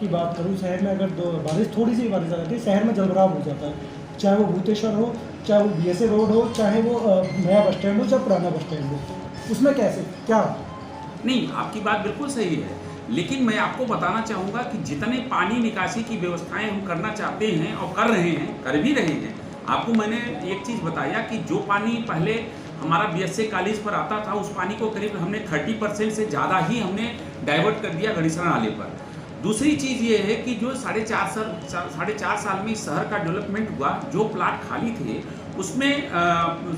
की बात करूँ, शहर में अगर बारिश थोड़ी सी बारिश आ जाती है, शहर में जलभराव हो जाता है। चाहे वो भूतेश्वर हो, चाहे वो बीएसए रोड हो, चाहे वो नया बस स्टैंड हो, चाहे पुराना बस स्टैंड हो, उसमें कैसे क्या? नहीं, आपकी बात बिल्कुल सही है, लेकिन मैं आपको बताना चाहूँगा कि जितने पानी निकासी की व्यवस्थाएं हम करना चाहते हैं और कर रहे हैं, कर भी रहे हैं। आपको मैंने एक चीज़ बताया कि जो पानी पहले हमारा बीएसए कॉलेज पर आता था, उस पानी को करीब हमने 30% से ज़्यादा ही हमने डाइवर्ट कर दिया गणेशरा नाले पर। दूसरी चीज़ ये है कि जो साढ़े चार साल में इस शहर का डेवलपमेंट हुआ, जो प्लाट खाली थे उसमें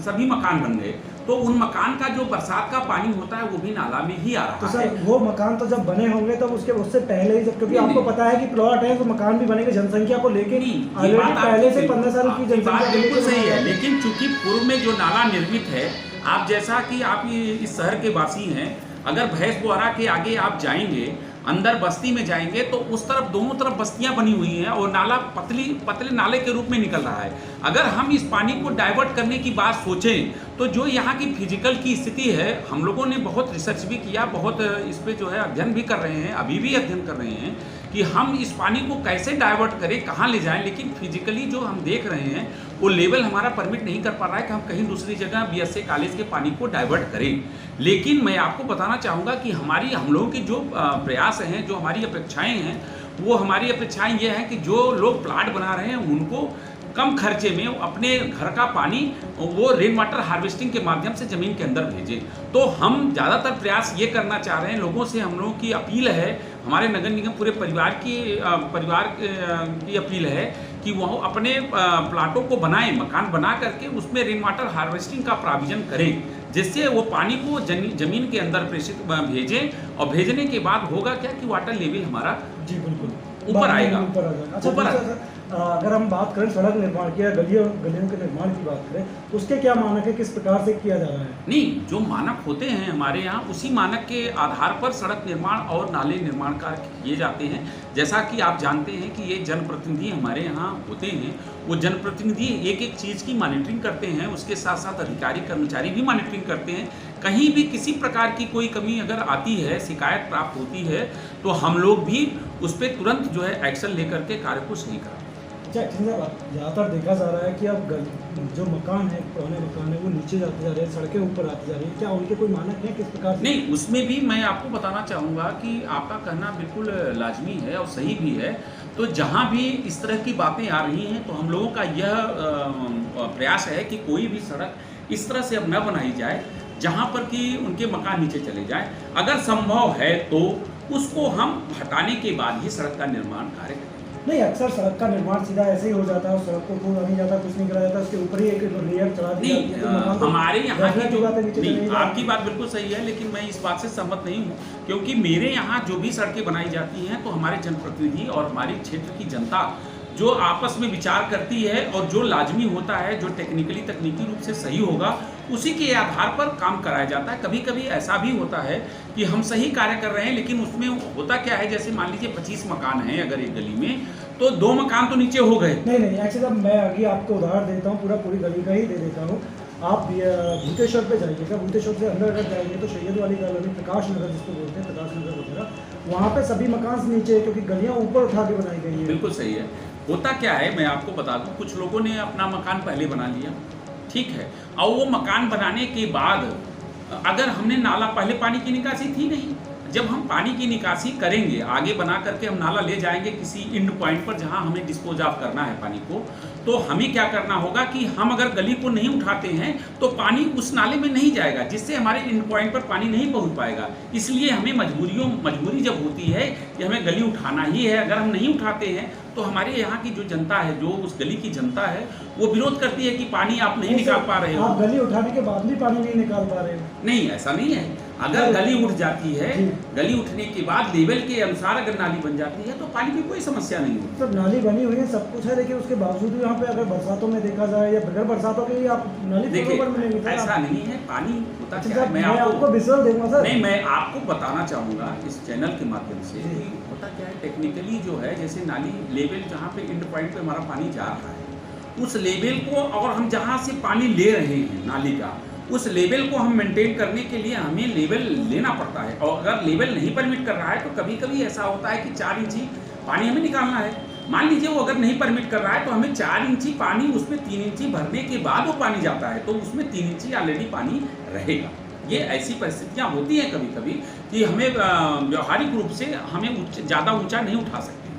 सभी मकान बन गए, तो उन मकान का जो बरसात का पानी होता है वो भी नाला में ही आ तो रहा सर है। वो मकान तो जब बने होंगे तब उससे पहले ही, जब क्योंकि नहीं, आपको नहीं। पता है कि प्लॉट है तो मकान भी बनेंगे जनसंख्या को लेके नहीं, ये ऑलरेडी बात पहले से आपकी 15 साल की आपकी जनसंख्या बात को लेके बिल्कुल सही बनाया है, गया। लेकिन चूंकि पूर्व में जो नाला निर्मित है, आप जैसा कि आप इस शहर के वासी हैं, अगर भैंस बुआरा के आगे आप जाएंगे, अंदर बस्ती में जाएंगे तो उस तरफ दोनों तरफ बस्तियां बनी हुई हैं और नाला पतले नाले के रूप में निकल रहा है। अगर हम इस पानी को डाइवर्ट करने की बात सोचें तो जो यहाँ की फिजिकल की स्थिति है, हम लोगों ने बहुत रिसर्च भी किया, बहुत इस पे जो है अध्ययन भी कर रहे हैं, अभी भी अध्ययन कर रहे हैं कि हम इस पानी को कैसे डाइवर्ट करें, कहाँ ले जाएं, लेकिन फिजिकली जो हम देख रहे हैं वो लेवल हमारा परमिट नहीं कर पा रहा है कि हम कहीं दूसरी जगह बीएसए कॉलेज के पानी को डाइवर्ट करें। लेकिन मैं आपको बताना चाहूँगा कि हम लोगों की जो प्रयास हैं, जो हमारी अपेक्षाएं हैं, वो हमारी अपेक्षाएं ये हैं कि जो लोग प्लाट बना रहे हैं उनको कम खर्चे में अपने घर का पानी वो रेन वाटर हार्वेस्टिंग के माध्यम से ज़मीन के अंदर भेजें। तो हम ज़्यादातर प्रयास ये करना चाह रहे हैं, लोगों से हम लोगों की अपील है, हमारे नगर निगम पूरे परिवार की अपील है कि वह अपने प्लाटों को बनाएं, मकान बना करके उसमें रेन वाटर हार्वेस्टिंग का प्रोविज़न करें, जिससे वो पानी को ज़मीन के अंदर प्रेषित भेजें और भेजने के बाद होगा क्या कि वाटर लेवल हमारा जी बिल्कुल ऊपर आएगा। ऊपर आ जाएगा। अच्छा, ऊपर दूसरा सर, अगर हम बात करें सड़क निर्माण की या गलियों के निर्माण की बात करें, तो उसके क्या मानक है, किस प्रकार से किया जा रहा है? नहीं, जो मानक होते हैं हमारे यहाँ, उसी मानक के आधार पर सड़क निर्माण और नाले निर्माण कार्य किए जाते हैं। जैसा कि आप जानते हैं कि ये जनप्रतिनिधि हमारे यहाँ होते हैं, वो जनप्रतिनिधि एक एक चीज़ की मॉनिटरिंग करते हैं, उसके साथ साथ अधिकारी कर्मचारी भी मॉनिटरिंग करते हैं। कहीं भी किसी प्रकार की कोई कमी अगर आती है, शिकायत प्राप्त होती है, तो हम लोग भी उस पर तुरंत जो है एक्शन लेकर के कार्य को सही कराते हैं। अच्छा ज़्यादातर देखा जा रहा है कि अब जो मकान है, पुराने मकान है, वो नीचे जाते जा रहे हैं, सड़कें ऊपर आती जा रही हैं, क्या उनके कोई मानक है, किस प्रकार से? नहीं, उसमें भी मैं आपको बताना चाहूँगा कि आपका कहना बिल्कुल लाजमी है और सही भी है। तो जहाँ भी इस तरह की बातें आ रही हैं तो हम लोगों का यह प्रयास है कि कोई भी सड़क इस तरह से अब न बनाई जाए जहाँ पर कि उनके मकान नीचे चले जाएं। अगर संभव है तो उसको हम हटाने के बाद ही सड़क का निर्माण कार्य करें। नहीं, अक्सर सड़क का निर्माण सीधा ऐसे ही हो जाता है, सड़क को खोदा नहीं जाता, कुछ नहीं करा जाता, उसके ऊपर ही एक लेयर चढ़ा दी जाती है, तो मकान तो हमारे यहाँ की जो नीचे चले नहीं, जाते। आपकी बात बिल्कुल सही है, लेकिन मैं इस बात से सहमत नहीं हूँ, क्योंकि मेरे यहाँ जो भी सड़कें बनाई जाती हैं तो हमारे जनप्रतिनिधि और हमारे क्षेत्र की जनता जो आपस में विचार करती है और जो लाजमी होता है, जो तकनीकी रूप से सही होगा, उसी के आधार पर काम कराया जाता है। कभी कभी ऐसा भी होता है कि हम सही कार्य कर रहे हैं, लेकिन उसमें होता क्या है, जैसे मान लीजिए 25 मकान हैं अगर एक गली में, तो 2 मकान तो नीचे हो गए। नहीं, एक्चुअली अब मैं आगे आपको उदाहरण देता हूँ, पूरी गली का ही दे देता हूँ। आप भूतेश्वर पे जाइएगा, भूतेश्वर से अंदर अगर जाएंगे तो सैयद वाली कॉलोनी, प्रकाश नगर जिसको बोलते हैं, प्रकाश नगर वगैरह, वहाँ पे सभी मकान नीचे है, क्योंकि गलियाँ ऊपर उठा के बनाई गई है। बिल्कुल सही है। होता क्या है, मैं आपको बता दूं, कुछ लोगों ने अपना मकान पहले बना लिया, ठीक है, और वो मकान बनाने के बाद अगर हमने नाला, पहले पानी की निकासी थी नहीं, जब हम पानी की निकासी करेंगे, आगे बना करके हम नाला ले जाएंगे किसी एंड पॉइंट पर जहां हमें डिस्पोज ऑफ करना है पानी को, तो हमें क्या करना होगा कि हम अगर गली को नहीं उठाते हैं तो पानी उस नाले में नहीं जाएगा, जिससे हमारे एंड पॉइंट पर पानी नहीं पहुंच पाएगा। इसलिए हमें मजबूरी जब होती है कि हमें गली उठाना ही है, अगर हम नहीं उठाते हैं तो हमारे यहाँ की जो जनता है, जो उस गली की जनता है, वो विरोध करती है कि पानी आप नहीं निकाल पा रहे हो। आप गली उठाने के बाद भी पानी नहीं निकाल पा रहे हो? नहीं, ऐसा नहीं है। अगर गली उठ जाती है, गली उठने के बाद लेवल के अनुसार अगर नाली बन जाती है तो पानी की कोई समस्या नहीं होती। तो नाली बनी हुई है, सब कुछ है, लेकिन उसके बावजूद भी यहाँ पे अगर बरसातों में देखा जाए या बगैर बरसातों के लिए आप नाली देखिए, मिलेंगे, ऐसा नहीं है। पानी होता क्या है, मैं आपको विजुअल दूंगा सर। नहीं, मैं आपको बताना चाहूँगा इस चैनल के माध्यम से कि होता क्या है, टेक्निकली जो है, जैसे नाली लेवल जहाँ पे एंड पॉइंट पे हमारा पानी जा रहा है, उस लेवल को, और हम जहाँ से पानी ले रहे हैं नाली का, उस लेवल को हम मेंटेन करने के लिए हमें लेवल लेना पड़ता है। और अगर लेवल नहीं परमिट कर रहा है तो कभी कभी ऐसा होता है कि 4 इंच ही पानी हमें निकालना है। मान लीजिए वो अगर नहीं परमिट कर रहा है तो हमें 4 इंची पानी उसमें 3 इंची भरने के बाद वो पानी जाता है, तो उसमें 3 इंची ऑलरेडी पानी रहेगा। ये ऐसी परिस्थितियाँ होती हैं कभी कभी कि हमें व्यवहारिक रूप से हमें ज़्यादा ऊंचा नहीं उठा सकते,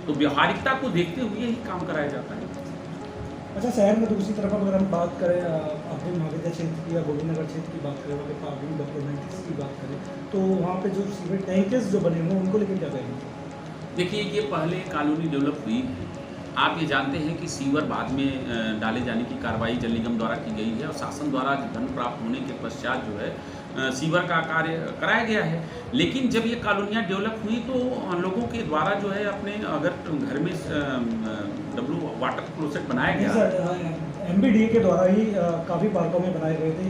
तो व्यवहारिकता को देखते हुए ही काम कराया जाता है। अच्छा, शहर में दूसरी तरफ अगर हम बात करें अपने महाविद्या क्षेत्र की या गोविंदनगर क्षेत्र की बात करें, वहाँ पे पार्किंग डेवलपमेंट की बात करें, तो वहाँ पे जो सीवेज टैंकेस जो बने हुए हैं उनको लेकर क्या कहेंगे? देखिए, ये पहले कॉलोनी डेवलप हुई। आप ये जानते हैं कि सीवर बाद में डाले जाने की कार्रवाई जल निगम द्वारा की गई है और शासन द्वारा धन प्राप्त होने के पश्चात जो है सीवर का कार्य कराया गया है। लेकिन जब ये कॉलोनियाँ डेवलप हुई तो लोगों के द्वारा जो है अपने अगर घर में वाटर क्लोसेट बनाया गया। सर, MBDA के द्वारा ही काफ़ी पार्कों में बनाए गए थे।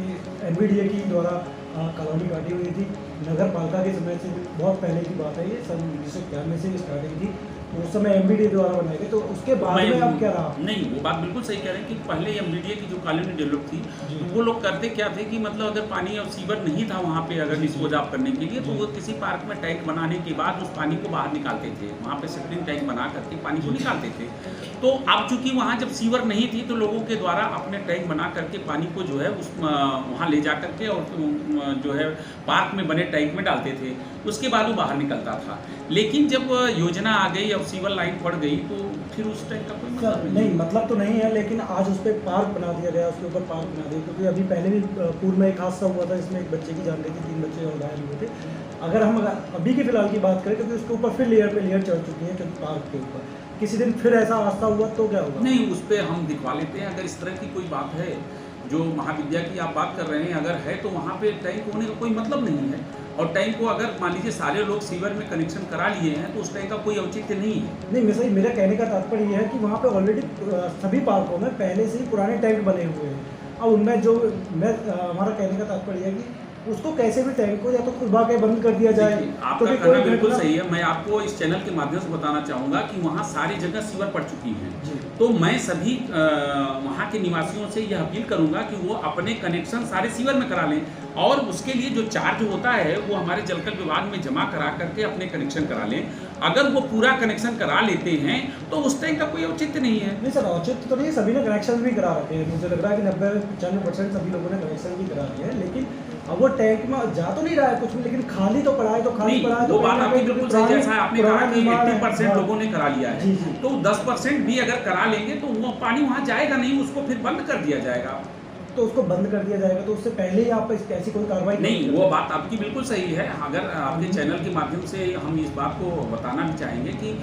MBDA की द्वारा कॉलोनी काटी हुई थी। नगर पालिका के समय से बहुत पहले की बात है, ये सन 1991 से स्टार्टिंग थी, तो उस समय MBDA द्वारा बनाए गए। तो उसके बाद में अब क्या रहा? नहीं, वो बात बिल्कुल सही कह रहे हैं कि पहले MBDA की जो कॉलोनी डेवलप थी तो वो लोग करते क्या थे कि मतलब अगर पानी और सीवर नहीं था वहाँ पे अगर डिस्पोज ऑफ करने के लिए, तो वो किसी पार्क में टैंक बनाने के बाद उस पानी को बाहर निकालते थे, वहाँ पे सेप्टिक टैंक बना करके पानी को निकालते थे। तो अब चूंकि वहाँ जब सीवर नहीं थी तो लोगों के द्वारा अपने टैंक बना करके पानी को जो है उस वहाँ ले जा करके और जो है पार्क में बने टैंक में डालते थे, उसके बाद वो बाहर निकलता था। लेकिन जब योजना आ गई और सीवर लाइन पड़ गई तो फिर उस टैंक का कोई मतलब नहीं, मतलब तो नहीं है, लेकिन आज उस पर पार्क बना दिया गया, उसके ऊपर पार्क बना दिया, क्योंकि अभी पहले भी पूर्व में एक हादसा हुआ था जिसमें एक बच्चे की जान गई थी, 3 बच्चे और घायल हुए थे। अगर हम अभी के फिलहाल की बात करें, क्योंकि उसके ऊपर फिर लेयर पे लेयर चढ़ चुकी है, क्योंकि पार्क के ऊपर किसी दिन फिर ऐसा हादसा हुआ तो क्या होगा? नहीं, उस पर हम दिखवा लेते हैं। अगर इस तरह की कोई बात है जो महाविद्या की आप बात कर रहे हैं अगर है, तो वहाँ पे टैंक होने का कोई मतलब नहीं है। और टैंक को अगर मान लीजिए सारे लोग सीवर में कनेक्शन करा लिए हैं तो उस टैंक का कोई औचित्य नहीं है। नहीं, मेरा कहने का तात्पर्य यह है कि वहाँ पे ऑलरेडी सभी पार्कों में पहले से ही पुराने टैंक बने हुए हैं। अब उनमें जो हमारा कहने का तात्पर्य है कि उसको कैसे भी टैंक को या तो खुलवा के बंद कर दिया जाए। आपका कहना बिल्कुल सही है। मैं आपको इस चैनल के माध्यम से बताना चाहूँगा कि वहाँ सारी जगह सीवर पड़ चुकी हैं, तो मैं सभी वहाँ के निवासियों से यह अपील करूँगा कि वो अपने कनेक्शन सारे सीवर में करा लें और उसके लिए जो चार्ज होता है वो हमारे जलकल विभाग में जमा करा करके अपने कनेक्शन करा लें। अगर वो पूरा कनेक्शन करा लेते हैं तो उस टाइम का कोई औचित्य नहीं है। नहीं सर, औचित्य तो नहीं, सभी ने कनेक्शन भी करा रखे हैं। मुझे लग रहा है कि 90-95% सभी लोगों ने कनेक्शन भी करा दिए हैं, लेकिन अब वो टैंक में जा तो नहीं रहा है कुछ भी, लेकिन खाली तो पड़ा है, तो खाली पड़ा है। वो बात आपकी बिल्कुल सही, जैसा आपने कहा कि 80% लोगों ने करा लिया है, तो 10% भी अगर करा लेंगे तो वो पानी वहाँ जाएगा नहीं, उसको फिर बंद कर दिया जाएगा। तो उसको बंद कर दिया जाएगा, तो उससे पहले ही आप ऐसी कोई कार्रवाई नहीं, वो बात आपकी बिल्कुल सही है। अगर आपके चैनल के माध्यम से हम इस बात को बताना भी चाहेंगे कि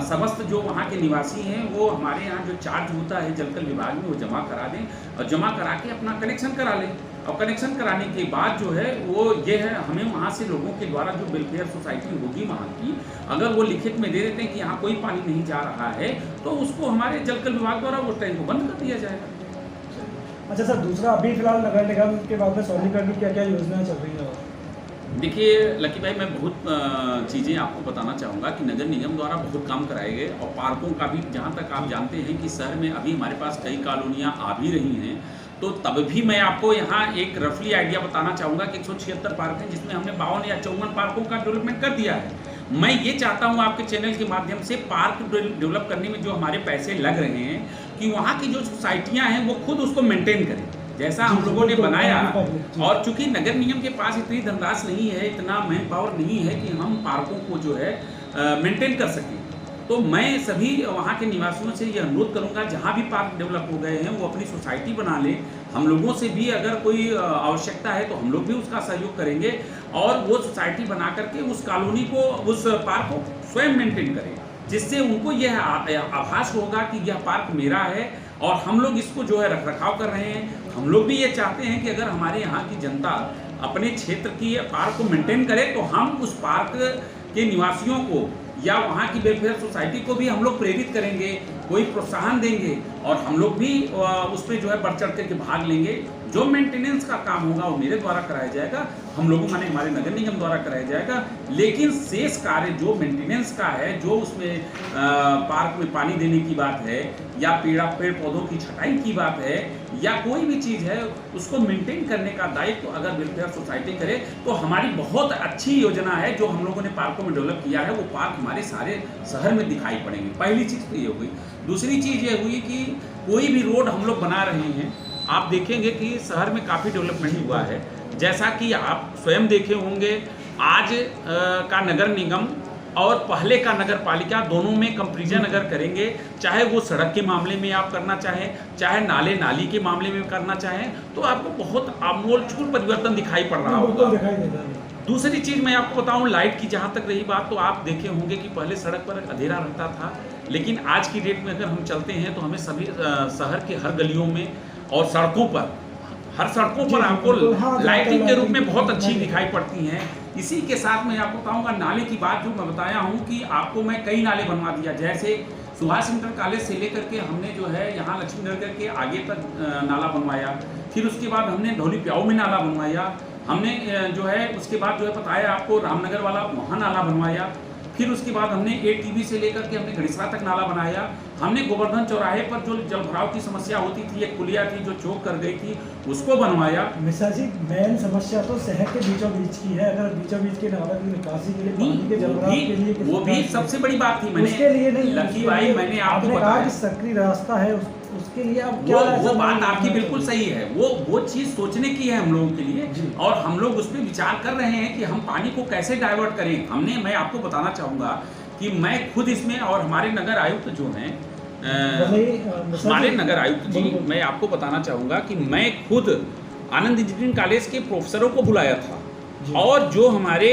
समस्त जो वहाँ के निवासी हैं वो हमारे यहाँ जो चार्ज होता है जलकल विभाग में वो जमा करा दें और जमा करा के अपना कनेक्शन करा लें। और कनेक्शन कराने के बाद जो है वो ये है, हमें वहाँ से लोगों के द्वारा जो वेलफेयर सोसाइटी होगी वहाँ की, अगर वो लिखित में दे देते हैं कि यहाँ कोई पानी नहीं जा रहा है तो उसको हमारे जलकल विभाग द्वारा वो टैंक को बंद कर दिया जाएगा। अच्छा सर, दूसरा अभी फिलहाल नगर निगम के बाद में सोनीगढ़ की क्या क्या योजनाएं चल रही हैं? देखिए लकी भाई, मैं बहुत चीज़ें आपको बताना चाहूँगा कि नगर निगम द्वारा बहुत काम कराए गए और पार्कों का भी, जहाँ तक आप जानते हैं कि शहर में अभी हमारे पास कई कॉलोनियाँ आ भी रही हैं, तो तब भी मैं आपको यहाँ एक रफली आइडिया बताना चाहूँगा कि 176 पार्क हैं जिसमें हमने 52 या 54 पार्कों का डेवलपमेंट कर दिया है। मैं ये चाहता हूँ आपके चैनल के माध्यम से पार्क डेवलप करने में जो हमारे पैसे लग रहे हैं कि वहाँ की जो सोसाइटियाँ हैं वो खुद उसको मेंटेन करें जैसा हम लोगों ने बनाया। और चूंकि नगर निगम के पास इतनी धनराशि नहीं है, इतना मैन पावर नहीं है कि हम पार्कों को जो है मेंटेन कर सकें, तो मैं सभी वहाँ के निवासियों से यह अनुरोध करूँगा जहाँ भी पार्क डेवलप हो गए हैं वो अपनी सोसाइटी बना लें। हम लोगों से भी अगर कोई आवश्यकता है तो हम लोग भी उसका सहयोग करेंगे और वो सोसाइटी बना करके उस कॉलोनी को, उस पार्क को स्वयं मेंटेन करें, जिससे उनको यह आभास होगा कि यह पार्क मेरा है और हम लोग इसको जो है रख रखाव कर रहे हैं। हम लोग भी ये चाहते हैं कि अगर हमारे यहाँ की जनता अपने क्षेत्र की पार्क को मेंटेन करे तो हम उस पार्क के निवासियों को या वहाँ की वेलफेयर सोसाइटी को भी हम लोग प्रेरित करेंगे, कोई प्रोत्साहन देंगे और हम लोग भी उसमें जो है बढ़ चढ़ करके भाग लेंगे। जो मेंटेनेंस का काम होगा वो मेरे द्वारा कराया जाएगा, हम लोगों माने हमारे नगर निगम द्वारा कराया जाएगा। लेकिन शेष कार्य जो मेंटेनेंस का है, जो उसमें पार्क में पानी देने की बात है, या पेड़ पौधों की छटाई की बात है, या कोई भी चीज़ है, उसको मेंटेन करने का दायित्व अगर वेलफेयर सोसाइटी करे तो हमारी बहुत अच्छी योजना है जो हम लोगों ने पार्कों में डेवलप किया है, वो पार्क हमारे सारे शहर में दिखाई पड़ेंगे। पहली चीज़ तो ये हो गई। दूसरी चीज़ ये हुई कि कोई भी रोड हम लोग बना रहे हैं, आप देखेंगे कि शहर में काफ़ी डेवलपमेंट हुआ है। जैसा कि आप स्वयं देखे होंगे, आज का नगर निगम और पहले का नगर पालिका दोनों में कंपैरिजन अगर करेंगे, चाहे वो सड़क के मामले में आप करना चाहें, चाहे नाले नाली के मामले में करना चाहें, तो आपको बहुत आमूलचूल परिवर्तन दिखाई पड़ रहा होगा। दूसरी चीज़ मैं आपको बताऊं, लाइट की जहाँ तक रही बात, तो आप देखे होंगे कि पहले सड़क पर अंधेरा रहता था, लेकिन आज की डेट में अगर हम चलते हैं तो हमें सभी शहर के हर गलियों में और सड़कों पर, हर सड़कों पर आपको लाइटिंग के रूप में बहुत अच्छी दिखाई पड़ती हैं। इसी के साथ मैं आपको बताऊंगा नाले की बात, जो मैं बताया हूं कि आपको मैं कई नाले बनवा दिया। जैसे सुभाष इंटर कॉलेज से लेकर के हमने जो है यहाँ लक्ष्मी नगर के आगे तक नाला बनवाया, फिर उसके बाद हमने ढोली प्याऊ में नाला बनवाया, हमने जो है उसके बाद जो है बताया आपको रामनगर वाला वहाँ नाला बनवाया, फिर उसके बाद हमने ATV से लेकर के हमने घड़ीसरा तक नाला बनाया, हमने गोवर्धन चौराहे पर जो जलभराव की समस्या होती थी, एक पुलिया थी जो चौक कर गई थी, उसको बनवाया। मिश्रा जी, मेन समस्या तो शहर के बीचों बीच की है। अगर बीचों बीच के नाला की निकासी के लिए, पानी के जलभराव के लिए, वो भी सबसे बड़ी बात थी। मैंने उसके लिए नहीं, लकी भाई मैंने आपको बताया सक्रिय रास्ता है, उसके लिए अब क्या वो बात आपकी बिल्कुल सही है। वो चीज़ सोचने की है हम लोगों के लिए, और हम लोग उस पर विचार कर रहे हैं कि हम पानी को कैसे डाइवर्ट करें। मैं आपको बताना चाहूँगा कि मैं खुद इसमें, और हमारे नगर आयुक्त जो हैं, हमारे नगर आयुक्त जी, मैं आपको बताना चाहूँगा कि मैं खुद आनंद इंजीनियरिंग कॉलेज के प्रोफेसरों को बुलाया था, और जो हमारे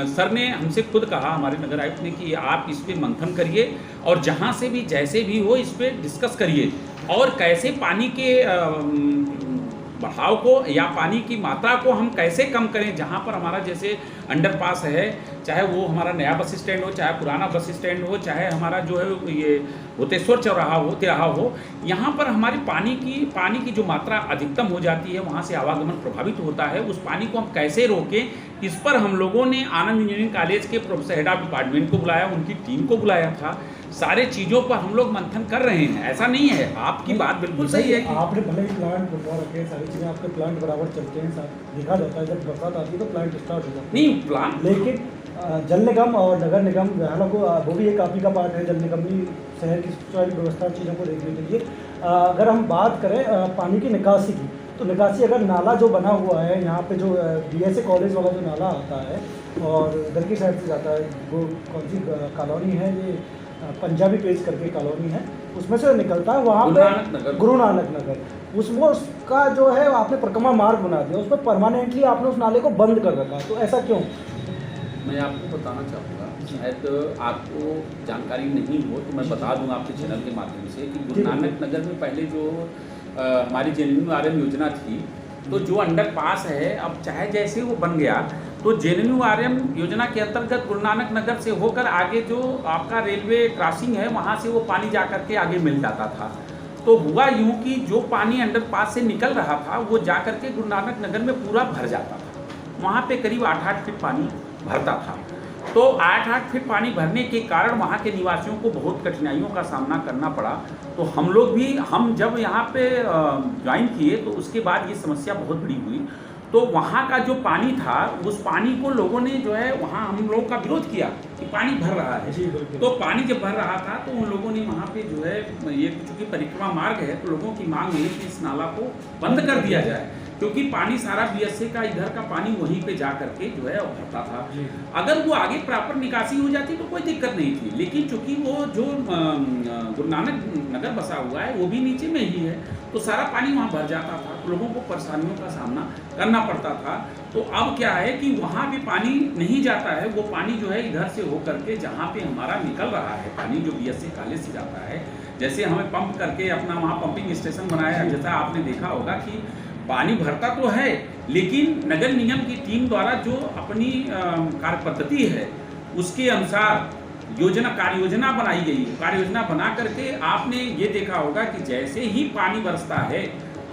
सर ने हमसे खुद कहा, हमारे नगर आयुक्त ने, कि आप इस पर मंथन करिए और जहाँ से भी जैसे भी हो इस पर डिस्कस करिए, और कैसे पानी के बढ़ाव को या पानी की मात्रा को हम कैसे कम करें। जहाँ पर हमारा जैसे अंडरपास है, चाहे वो हमारा नया बस स्टैंड हो, चाहे पुराना बस स्टैंड हो, चाहे हमारा जो है ये होतेश्वर तिराहा हो, यहाँ पर हमारी पानी की जो मात्रा अधिकतम हो जाती है, वहाँ से आवागमन प्रभावित होता है। उस पानी को हम कैसे रोकें, इस पर हम लोगों ने आनंद इंजीनियरिंग कॉलेज के प्रोफेसर हेड ऑफ डिपार्टमेंट को बुलाया, उनकी टीम को बुलाया था। सारे चीज़ों पर हम लोग मंथन कर रहे हैं। ऐसा नहीं है, आपकी बात बिल्कुल सही है कि आपने भले ही प्लांट बनवा रखे हैं, सारी चीज़ें आपके प्लांट बराबर चलते हैं, देखा जाता है जब बरसात आती है तो प्लांट स्टार्ट हो जाता है। नहीं प्लांट, लेकिन जल निगम और नगर निगम हालांकि वो भी एक आप ही का पार्ट है। जल निगम भी शहर की सुचारू व्यवस्था चीज़ों को देखने के लिए, अगर हम बात करें पानी की निकासी की, तो निकासी अगर नाला जो बना हुआ है यहाँ पे, जो BSA कॉलेज वाला जो नाला आता है और इधर की साइड से जाता है, वो कौन सी कॉलोनी है, ये पंजाबी पेज करके कॉलोनी है, उसमें से निकलता है वहाँ पे गुरु नानक नगर, उसमें उसका जो है आपने परिक्रमा मार्ग बना दिया, उस पर परमानेंटली आपने उस नाले को बंद कर रखा, तो ऐसा क्यों? मैं आपको बताना चाहूँगा, शायद आपको जानकारी नहीं हो तो मैं बता दूंगा आपके चैनल के माध्यम से, कि गुरु नानक नगर में पहले जो हमारी JNNURM योजना थी, तो जो अंडरपास है, अब चाहे जैसे वो बन गया, तो JNNURM योजना के अंतर्गत गुरु नानक नगर से होकर आगे जो आपका रेलवे क्रॉसिंग है, वहाँ से वो पानी जा कर के आगे मिल जाता था। तो हुआ यूँ कि जो पानी अंडरपास से निकल रहा था, वो जा कर के गुरु नानक नगर में पूरा भर जाता था। वहाँ पे करीब 8-8 फीट पानी भरता था। तो 8-8 फीट पानी भरने के कारण वहाँ के निवासियों को बहुत कठिनाइयों का सामना करना पड़ा। तो हम जब यहाँ पे ज्वाइन किए, तो उसके बाद ये समस्या बहुत बड़ी हुई। तो वहाँ का जो पानी था, उस पानी को लोगों ने जो है, वहाँ हम लोगों का विरोध किया कि पानी भर रहा है। तो पानी जब भर रहा था, तो उन लोगों ने वहाँ पे जो है, ये चूँकि परिक्रमा मार्ग है, तो लोगों की मांग हुई कि इस नाला को बंद कर दिया जाए, क्योंकि पानी सारा BSA का इधर का पानी वहीं पे जा करके जो है भरता था। अगर वो आगे प्रॉपर निकासी हो जाती तो कोई दिक्कत नहीं थी, लेकिन चूंकि वो जो गुरु नानक नगर बसा हुआ है, वो भी नीचे में ही है, तो सारा पानी वहाँ भर जाता था, तो लोगों को परेशानियों का सामना करना पड़ता था। तो अब क्या है कि वहाँ भी पानी नहीं जाता है, वो पानी जो है इधर से हो करके जहाँ पे हमारा निकल रहा है पानी, जो BSA कॉलेज से जाता है, जैसे हमें पंप करके अपना वहाँ पंपिंग स्टेशन बनाया है, जैसा आपने देखा होगा कि पानी भरता तो है, लेकिन नगर निगम की टीम द्वारा जो अपनी कार्य पद्धति है, उसके अनुसार कार्य योजना बनाई गई। कार्य योजना बना करके आपने ये देखा होगा कि जैसे ही पानी बरसता है,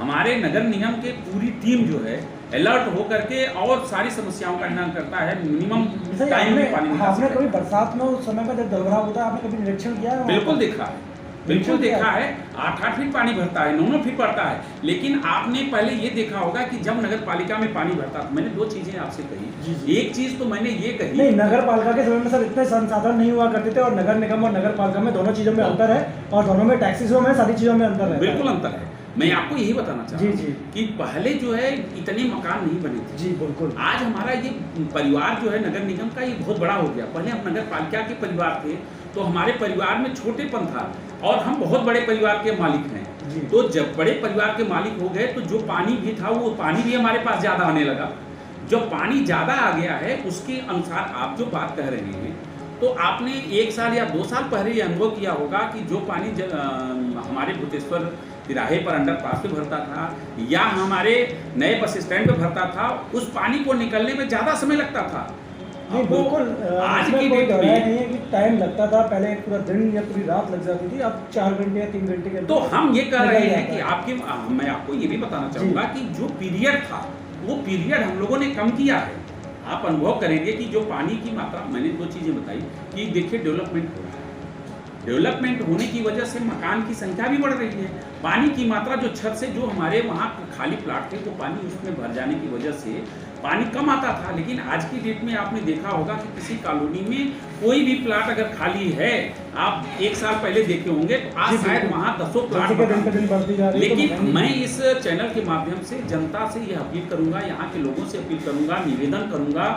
हमारे नगर निगम के पूरी टीम जो है अलर्ट होकर के और सारी समस्याओं का निदान करता है, मिनिमम टाइम में पानी निकाल आपने सकता कभी बरसात में उस समय का जब दलदलाव होता है, आपने कभी निरीक्षण किया है? बिल्कुल देखा है, बिल्कुल देखा है। 8-8 फीट पानी भरता है, 9-9 फीट भरता है। लेकिन आपने पहले ये देखा होगा कि जब नगर पालिका में पानी भरता था, मैंने 2 चीजें आपसे जी, कही। जी। एक चीज तो मैंने ये कही, नहीं, नगर पालिका के समय में सर इतने संसाधन नहीं हुआ करते थे, और नगर निगम और नगर पालिका में दोनों चीजों में अंतर है, और दोनों में टैक्सेस में सारी चीजों में अंतर है। बिल्कुल अंतर है। मैं आपको यही बताना चाहता हूँ जी। कि पहले जो है इतने मकान नहीं बने थे। जी बिल्कुल। आज हमारा ये परिवार जो है नगर निगम का, ये बहुत बड़ा हो गया। पहले हम नगर पालिका के परिवार थे, तो हमारे परिवार में छोटेपन था, और हम बहुत बड़े परिवार के मालिक हैं। तो जब बड़े परिवार के मालिक हो गए, तो जो पानी भी था वो पानी भी हमारे पास ज़्यादा आने लगा। जब पानी ज़्यादा आ गया है, उसके अनुसार आप जो बात कह रहे हैं, तो आपने 1 साल या 2 साल पहले ये अनुभव किया होगा कि जो पानी हमारे भूतेश्वर तिराहे पर अंडरपास पे भरता था, या हमारे नए बस स्टैंड पे भरता था, उस पानी को निकलने में ज़्यादा समय लगता था। नहीं बिल्कुल, आज इसमें की कोई डेट डर में नहीं है कि टाइम लगता था, पहले पूरा दिन या पूरी रात लग जाती थी, अब 4 घंटे या 3 घंटे के तो हम ये कह रहे निकल हैं कि जाता है। आपके मैं आपको ये भी बताना चाहूँगा कि जो पीरियड था, वो पीरियड हम लोगों ने कम किया है। आप अनुभव करेंगे कि जो पानी की मात्रा, मैंने 2 चीज़ें बताई कि देखिए डेवलपमेंट हो रहा है। डेवलपमेंट होने की वजह से मकान की संख्या भी बढ़ रही है। पानी की मात्रा जो छत से, जो हमारे वहाँ खाली प्लाट थे, तो पानी उसमें भर जाने की वजह से पानी कम आता था। लेकिन आज की डेट में आपने देखा होगा कि किसी कॉलोनी में कोई भी प्लाट अगर खाली है, आप 1 साल पहले देखे होंगे, तो आज शायद वहाँ 10 प्लाट दिन बढ़ती जा रही है। लेकिन मैं इस चैनल के माध्यम से जनता से ये अपील करूंगा, यहाँ के लोगों से अपील करूंगा, निवेदन करूंगा,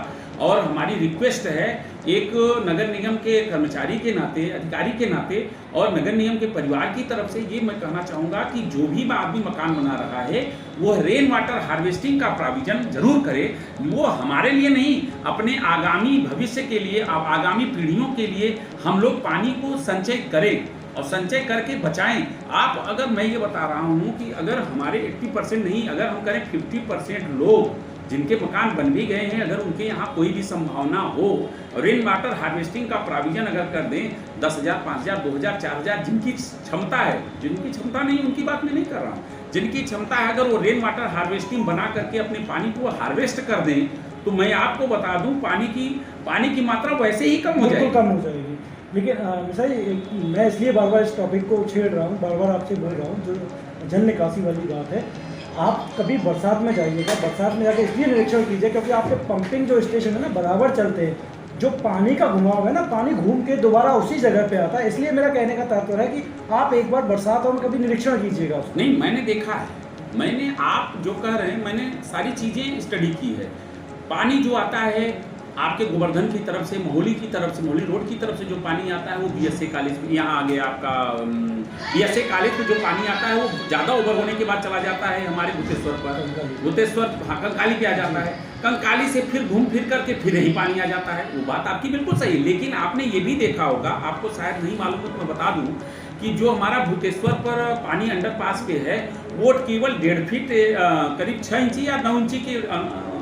और हमारी रिक्वेस्ट है, एक नगर निगम के कर्मचारी के नाते, अधिकारी के नाते, और नगर निगम के परिवार की तरफ से ये मैं कहना चाहूँगा कि जो भी आदमी मकान बना रहा है, वो रेन वाटर हार्वेस्टिंग का प्रोविजन जरूर करे। वो हमारे लिए नहीं, अपने आगामी भविष्य के लिए, आगामी पीढ़ियों के लिए हम लोग पानी को संचय करें, और संचय करके बचाएं। आप, अगर मैं ये बता रहा हूँ कि अगर हमारे 80% नहीं, अगर हम करें 50% लोग जिनके मकान बन भी गए हैं, अगर उनके यहाँ कोई भी संभावना हो, रेन वाटर हार्वेस्टिंग का प्रोविजन अगर कर दें, 10,000, 5,000, 2,000, 4,000, जिनकी क्षमता है, जिनकी क्षमता नहीं उनकी बात मैं नहीं कर रहा हूँ, जिनकी क्षमता है, अगर वो रेन वाटर हार्वेस्टिंग बना करके अपने पानी को हार्वेस्ट कर दें, तो मैं आपको बता दूं पानी की मात्रा वैसे ही कम हो जाएगी। लेकिन मिसाल मैं इसलिए बार बार इस टॉपिक को छेड़ रहा हूँ, बार बार आपसे बोल रहा हूँ, जो जल निकासी वाली बात है, आप कभी बरसात में जाइएगा, बरसात में जाकर इसलिए निरीक्षण कीजिए क्योंकि आपके पंपिंग जो स्टेशन है ना, बराबर चलते हैं, जो पानी का घुमाव है ना, पानी घूम के दोबारा उसी जगह पे आता है। इसलिए मेरा कहने का तात्पर्य है कि आप एक बार बरसात में कभी निरीक्षण कीजिएगा। नहीं, मैंने देखा है, मैंने, आप जो कह रहे हैं, मैंने सारी चीज़ें स्टडी की है। पानी जो आता है आपके गोवर्धन की तरफ से, मोहाली की तरफ से, मोहाली रोड की तरफ से जो पानी आता है, वो BSA कॉलेज में, यहाँ आ गया आपका BSA कॉलेज में जो पानी आता है, वो ज़्यादा ओवर होने के बाद चला जाता है हमारे भूतेश्वर पर, भूतेश्वर कंकाली पे आ जाता है, कंकाली से फिर घूम फिर करके फिर यही पानी आ जाता है। वो बात आपकी बिल्कुल सही है। लेकिन आपने ये भी देखा होगा, आपको शायद नहीं मालूम हो तो मैं बता दूँ कि जो हमारा भूतेश्वर पर पानी अंडरपास पे है, वो केवल 1.5 फीट करीब 6 इंची या 9 इंची के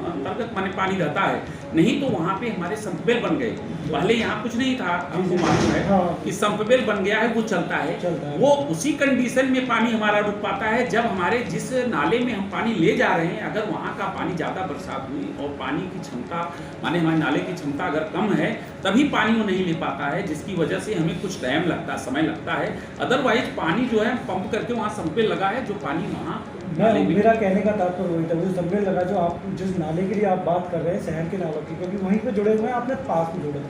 अंतर्गत पानी रहता है। नहीं तो वहाँ पे हमारे संपवेल बन गए। पहले यहाँ कुछ नहीं था, आपको मालूम है कि संपवेल बन गया है, वो चलता है। वो उसी कंडीशन में पानी हमारा रुक पाता है जब हमारे जिस नाले में हम पानी ले जा रहे हैं, अगर वहाँ का पानी ज़्यादा बरसात हुई और पानी की क्षमता, माने हमारे नाले की क्षमता अगर कम है, तभी पानी वो नहीं ले पाता है, जिसकी वजह से हमें कुछ टाइम लगता है, समय लगता है। अदरवाइज पानी जो है पंप करके वहाँ संपवेल लगा है, जो पानी वहाँ मेरा कहने का तात्पर्य वही था, वो संपवेल लगा जो आप जिस नाले के लिए आप बात कर रहे हैं, शहर के नालों की, क्योंकि वहीं पे जुड़े हुए हैं, आपने पास में जुड़े,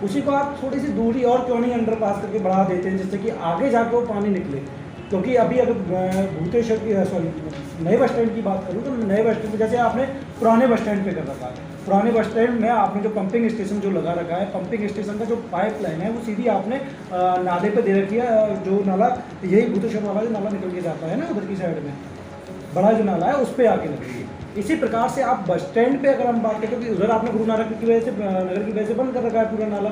उसी को आप थोड़ी सी दूरी और क्यों नहीं अंडरपास करके बढ़ा देते हैं, जिससे कि आगे जाकर वो पानी निकले। क्योंकि अभी अगर भूतेश्वर की, सॉरी, नए बस स्टैंड की बात करूँ, तो नए बस स्टैंड जैसे आपने पुराने बस स्टैंड पे कर रखा है, पुराने बस स्टैंड में आपने जो पंपिंग स्टेशन जो लगा रखा है, पंपिंग स्टेशन का जो पाइप लाइन है, वो सीधी आपने नाले पे दे रखी है, जो नाला, यही भूतेश्वर वाला जो नाला निकल के जाता है ना उधर की साइड में, बड़ा जो नाला है उस पर आके लग रही है। इसी प्रकार से आप बस स्टैंड पे अगर हम बात करें, क्योंकि उधर आपने गुरु नानक की वजह से, नगर की वजह से बंद कर रखा है पूरा नाला,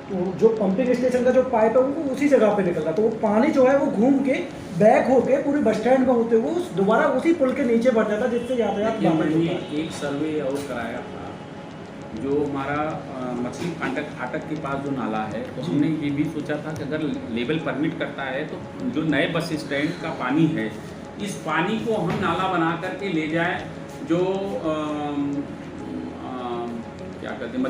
तो जो पंपिंग स्टेशन का जो पाइप है वो उसी जगह पे निकलता है, तो वो पानी जो है वो घूम के बैक होके पूरे बस स्टैंड में होते हुए दोबारा उसी पुल के नीचे बढ़ जाता है, जिससे यातायात एक सर्वे और कराया था, जो हमारा मछली फाटक के पास जो नाला है, तो हमने ये भी सोचा था कि अगर लेवल परमिट करता है, तो जो नए बस स्टैंड का पानी है, इस पानी को हम नाला बना करके ले जाएं, जो क्या कहते हैं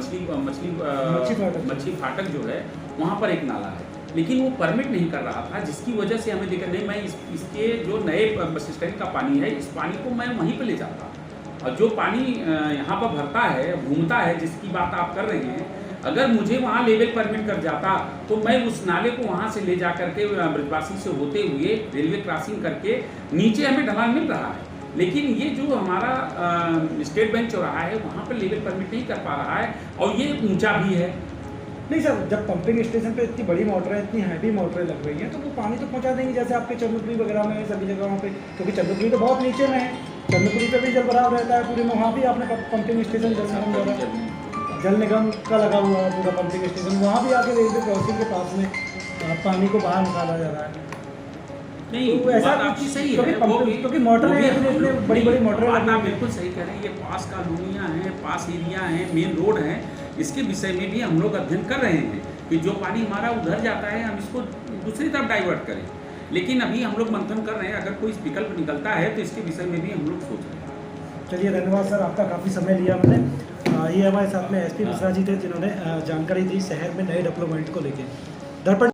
मछली फाटक जो है वहाँ पर एक नाला है, लेकिन वो परमिट नहीं कर रहा था, जिसकी वजह से हमें दिक्कत नहीं। मैं इसके जो नए बस स्टैंड का पानी है, इस पानी को मैं वहीं पर ले जाता, और जो पानी यहाँ पर भरता है, घूमता है, जिसकी बात आप कर रहे हैं, अगर मुझे वहाँ लेवल परमिट कर जाता तो मैं उस नाले को वहाँ से ले जा करके ब्रजवासी से होते हुए रेलवे क्रॉसिंग करके नीचे हमें ढलान मिल रहा है, लेकिन ये जो हमारा स्टेट बैंक चौराहा है वहाँ पर लेवल परमिट नहीं कर पा रहा है, और ये ऊंचा भी है। नहीं सर, जब पंपिंग स्टेशन पे इतनी बड़ी मोटरें, इतनी हैवी मोटरें लग रही हैं, तो वो पानी तो पहुंचा देंगी, जैसे आपके चंद्रपुरी वगैरह में, सभी जगहों पे, क्योंकि चंद्रपुरी तो बहुत नीचे में है, चंद्रपुरी पे भी जल भराव रहता है पूरे में, वहाँ भी आपने पंपिंग स्टेशन जल निगम का लगा हुआ है पूरा पंपिंग स्टेशन, वहाँ भी आके रेलवे क्रॉसिंग के पास में पानी को बाहर निकाला जा रहा है। नहीं, तो ऐसा आपकी सही है, क्योंकि मोटरें इतने बड़ी बड़ी मोटरें, बात आप बिल्कुल सही कह रहे हैं। ये पास कॉलोनियाँ हैं, पास एरिया हैं, मेन रोड हैं, इसके विषय में भी हम लोग अध्ययन कर रहे हैं कि जो पानी हमारा उधर जाता है हम इसको दूसरी तरफ डाइवर्ट करें, लेकिन अभी हम लोग मंथन कर रहे हैं, अगर कोई विकल्प निकलता है तो इसके विषय में भी हम लोग सोच रहे हैं। चलिए, धन्यवाद सर, आपका काफ़ी समय लिया मैंने। ये हमारे साथ में SP मिश्रा जी थे, जिन्होंने जानकारी दी शहर में नए डेवलपमेंट को लेकर। दर्पण